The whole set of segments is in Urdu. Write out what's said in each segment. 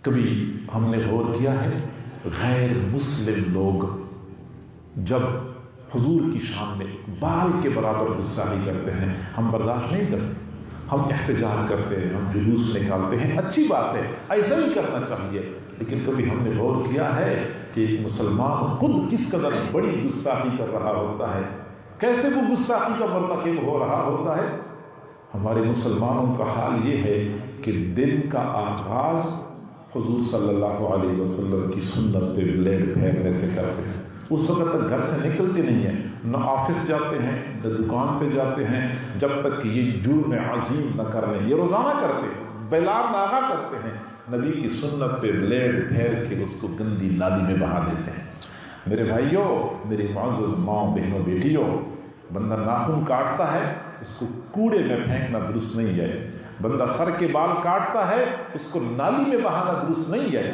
کبھی ہم نے غور کیا ہے غیر مسلم لوگ جب حضور کی شان میں بال کے برابر گستاخی کرتے ہیں ہم برداشت نہیں کرتے، ہم احتجاج کرتے ہیں، ہم جلوس نکالتے ہیں، اچھی بات ہے، ایسا ہی کرنا چاہیے، لیکن کبھی ہم نے غور کیا ہے کہ ایک مسلمان خود کس قدر بڑی گستاخی کر رہا ہوتا ہے، کیسے وہ گستاخی کا مرتکب ہو رہا ہوتا ہے؟ ہمارے مسلمانوں کا حال یہ ہے کہ دن کا آغاز حضور صلی اللہ علیہ وسلم کی سنت پہ بلیڈ پھیرنے سے کرتے ہیں، اس وقت تک گھر سے نکلتے نہیں ہیں، نہ آفس جاتے ہیں نہ دکان پہ جاتے ہیں، جب تک کہ یہ جرم عظیم نہ کر لیں۔ یہ روزانہ کرتے ہیں، بیلار ناغا کرتے ہیں، نبی کی سنت پہ بلیڈ پھیر کے اس کو گندی نالی میں بہا دیتے ہیں۔ میرے بھائیوں، میری معزز ماں بہنوں بیٹیوں، بندہ ناخن کاٹتا ہے اس کو کوڑے میں پھینکنا درست نہیں ہے، بندہ سر کے بال کاٹتا ہے اس کو نالی میں بہانا درست نہیں ہے،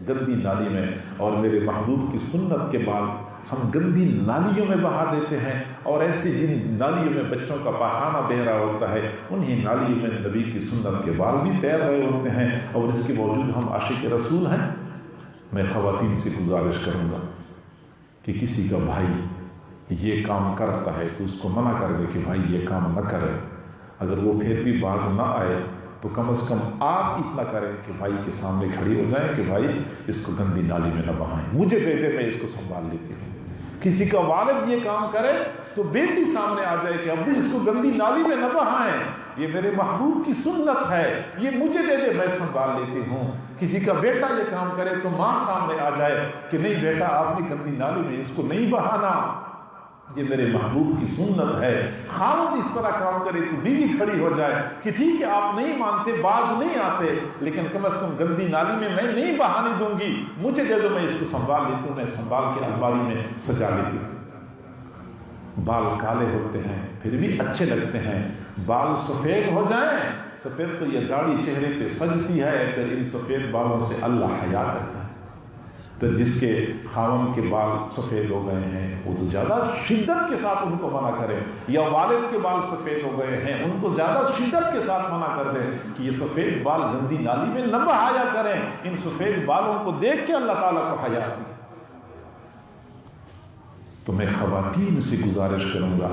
گندی نالی میں۔ اور میرے محبوب کی سنت کے بال ہم گندی نالیوں میں بہا دیتے ہیں، اور ایسی جن نالیوں میں بچوں کا پاخانہ بہہ رہا ہوتا ہے انہی نالیوں میں نبی کی سنت کے بال بھی تیر رہے ہوتے ہیں، اور اس کے باوجود ہم عاشق رسول ہیں۔ میں خواتین سے گزارش کروں گا کہ کسی کا بھائی یہ کام کرتا ہے تو اس کو منع کر دے کہ بھائی یہ کام نہ کرے، اگر وہ پھر بھی باز نہ آئے تو کم از کم آپ اتنا کریں کہ بھائی کے سامنے کھڑی ہو جائیں کہ بھائی اس کو گندی نالی میں نہ بہائیں، مجھے دے دے میں اس کو سنبھال لیتی ہوں۔ کسی کا والد یہ کام کرے تو بیٹی سامنے آ جائے کہ ابو اس کو گندی نالی میں نہ بہائیں، یہ میرے محبوب کی سنت ہے، یہ مجھے دے دے میں سنبھال لیتی ہوں۔ کسی کا بیٹا یہ کام کرے تو ماں سامنے آ جائے کہ نہیں بیٹا آپ نے گندی نالی میں اس کو نہیں بہانا، یہ میرے محبوب کی سنت ہے۔ خاوند اس طرح کام کرے تو بیوی کھڑی ہو جائے کہ ٹھیک ہے آپ نہیں مانتے، باز نہیں آتے، لیکن کم از کم گندی نالی میں میں نہیں بہانے دوں گی، مجھے دے دو میں اس کو سنبھال لیتی ہوں، میں سنبھال کے الماری میں سجا لیتی ہوں۔ بال کالے ہوتے ہیں پھر بھی اچھے لگتے ہیں، بال سفید ہو جائیں تو پھر تو یہ داڑھی چہرے پہ سجتی ہے، پھر ان سفید بالوں سے اللہ حیا کرتا ہے۔ پھر جس کے خاوند کے بال سفید ہو گئے ہیں وہ تو زیادہ شدت کے ساتھ ان کو منع کرے، یا والد کے بال سفید ہو گئے ہیں ان کو زیادہ شدت کے ساتھ منع کر دیں کہ یہ سفید بال گندی نالی میں نہ بہایا کریں، ان سفید بالوں کو دیکھ کے اللہ تعالیٰ کو حیا آتی۔ تو میں خواتین سے گزارش کروں گا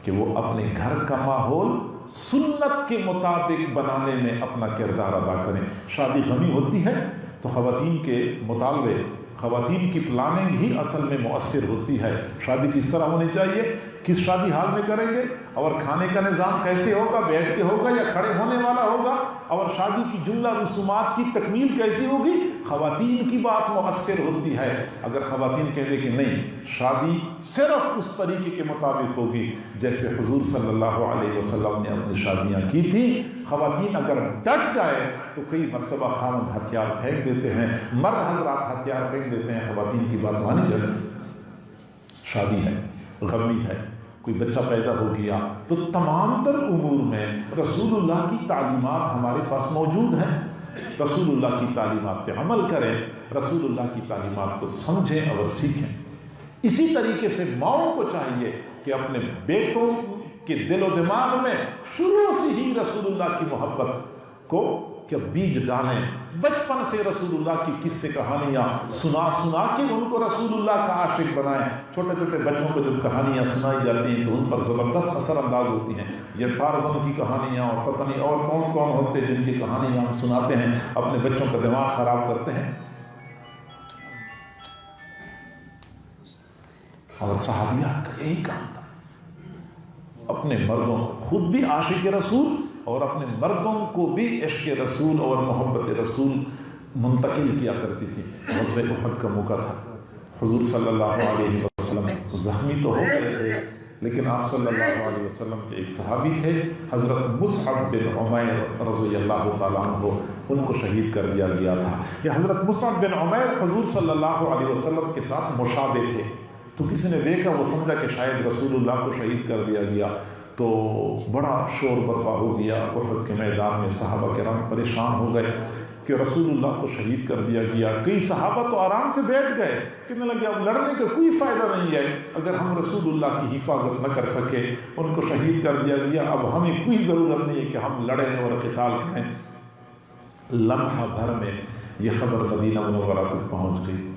کہ وہ اپنے گھر کا ماحول سنت کے مطابق بنانے میں اپنا کردار ادا کریں۔ شادی غمی ہوتی ہے تو خواتین کے مطالبے، خواتین کی پلاننگ ہی اصل میں مؤثر ہوتی ہے۔ شادی کس طرح ہونی چاہیے، کس شادی حال میں کریں گے، اور کھانے کا نظام کیسے ہوگا، بیٹھ کے ہوگا یا کھڑے ہونے والا ہوگا، اور شادی کی جملہ رسومات کی تکمیل کیسی ہوگی، خواتین کی بات مؤثر ہوتی ہے۔ اگر خواتین کہہ دے کہ نہیں شادی صرف اس طریقے کے مطابق ہوگی جیسے حضور صلی اللہ علیہ وسلم نے اپنی شادیاں کی تھیں، خواتین اگر ڈٹ جائے تو کئی مرتبہ خاوند ہتھیار پھینک دیتے ہیں، مرد حضرات ہتھیار پھینک دیتے ہیں، خواتین کی بات مانی جاتی۔ شادی ہے، غمی ہے، کوئی بچہ پیدا ہو گیا تو تمام تر امور میں رسول اللہ کی تعلیمات ہمارے پاس موجود ہیں، رسول اللہ کی تعلیمات پہ عمل کریں، رسول اللہ کی تعلیمات کو سمجھیں اور سیکھیں۔ اسی طریقے سے ماؤں کو چاہیے کہ اپنے بیٹوں کے دل و دماغ میں شروع سے ہی رسول اللہ کی محبت کو کہ بیج ڈالیں، بچپن سے رسول اللہ کی قصے کہانیاں سنا سنا کے ان کو رسول اللہ کا عاشق بنائیں۔ چھوٹے چھوٹے بچوں کو جب کہانیاں سنائی جاتی ہیں تو ان پر زبردست اثر انداز ہوتی ہیں۔ یہ ٹارزن کی کہانیاں اور پتہ نہیں اور کون کون ہوتے جن کی کہانیاں ہم سناتے ہیں، اپنے بچوں کا دماغ خراب کرتے ہیں۔ اور صحابیات کا یہی کام تھا، اپنے مردوں خود بھی عاشق رسول اور اپنے مردوں کو بھی عشق رسول اور محبت رسول منتقل کیا کرتی تھی۔ غزوہ احد کا موقع تھا، حضور صلی اللہ علیہ وسلم زخمی تو ہو گئے تھے، لیکن آپ صلی اللہ علیہ وسلم کے ایک صحابی تھے حضرت مصعب بن عمیر رضی اللہ تعالیٰ عنہ، ان کو شہید کر دیا گیا تھا۔ یہ حضرت مصعب بن عمیر حضور صلی اللہ علیہ وسلم کے ساتھ مشابہ تھے، تو کسی نے دیکھا، وہ سمجھا کہ شاید رسول اللہ کو شہید کر دیا گیا، تو بڑا شور برپا ہو گیا احد کے میدان میں۔ صحابہ کرام پریشان ہو گئے کہ رسول اللہ کو شہید کر دیا گیا۔ کئی صحابہ تو آرام سے بیٹھ گئے، کہنے لگے اب لڑنے کا کوئی فائدہ نہیں ہے، اگر ہم رسول اللہ کی حفاظت نہ کر سکے، ان کو شہید کر دیا گیا، اب ہمیں کوئی ضرورت نہیں ہے کہ ہم لڑیں اور قتال کریں۔ لمحہ بھر میں یہ خبر مدینہ منورہ تک پہنچ گئی،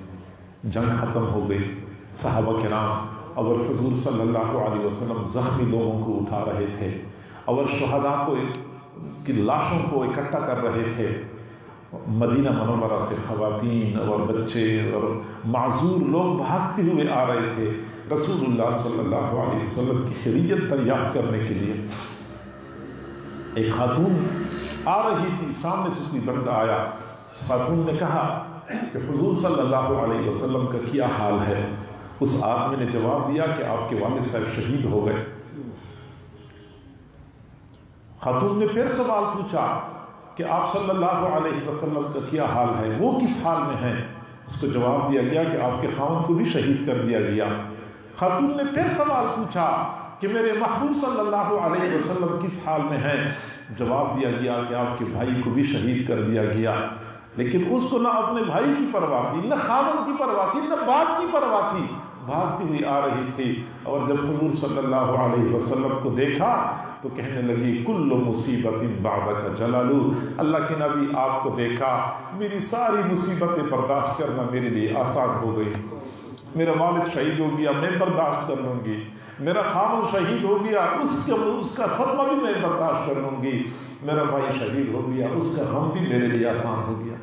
جنگ ختم ہو گئی، صحابہ کرام اور حضور صلی اللہ علیہ وسلم زخمی لوگوں کو اٹھا رہے تھے اور شہداء کی لاشوں کو اکٹھا کر رہے تھے۔ مدینہ منورہ سے خواتین اور بچے اور معذور لوگ بھاگتے ہوئے آ رہے تھے رسول اللہ صلی اللہ علیہ وسلم کی خیریت دریافت کرنے کے لیے۔ ایک خاتون آ رہی تھی، سامنے سے کوئی بندہ آیا، اس خاتون نے کہا کہ حضور صلی اللہ علیہ وسلم کا کیا حال ہے؟ اس آدمی نے جواب دیا کہ آپ کے والد صاحب شہید ہو گئے۔ خاتون نے پھر سوال پوچھا کہ آپ صلی اللہ علیہ وسلم کا کیا حال ہے، وہ کس حال میں ہیں؟ اس کو جواب دیا گیا کہ آپ کے خاوند کو بھی شہید کر دیا گیا۔ خاتون نے پھر سوال پوچھا کہ میرے محبوب صلی اللہ علیہ وسلم کس حال میں ہیں؟ جواب دیا گیا کہ آپ کے بھائی کو بھی شہید کر دیا گیا۔ لیکن اس کو نہ اپنے بھائی کی پرواہ تھی، نہ خاوند کی پرواہ تھی، نہ باپ کی پرواہ تھی، بھاگتی ہوئی آ رہی تھی۔ اور جب حضور صلی اللہ علیہ وسلم کو دیکھا تو کہنے لگی کل مصیبت بعدک جلال، اللہ کے نبی آپ کو دیکھا، میری ساری مصیبتیں برداشت کرنا میرے لیے آسان ہو گئی۔ میرا والد شہید ہو گیا، میں برداشت کر لوں گی۔ میرا خاوند شہید ہو گیا، اس کا صدمہ بھی میں برداشت کر لوں گی۔ میرا بھائی شہید ہو گیا، اس کا غم بھی میرے لیے آسان ہو گیا۔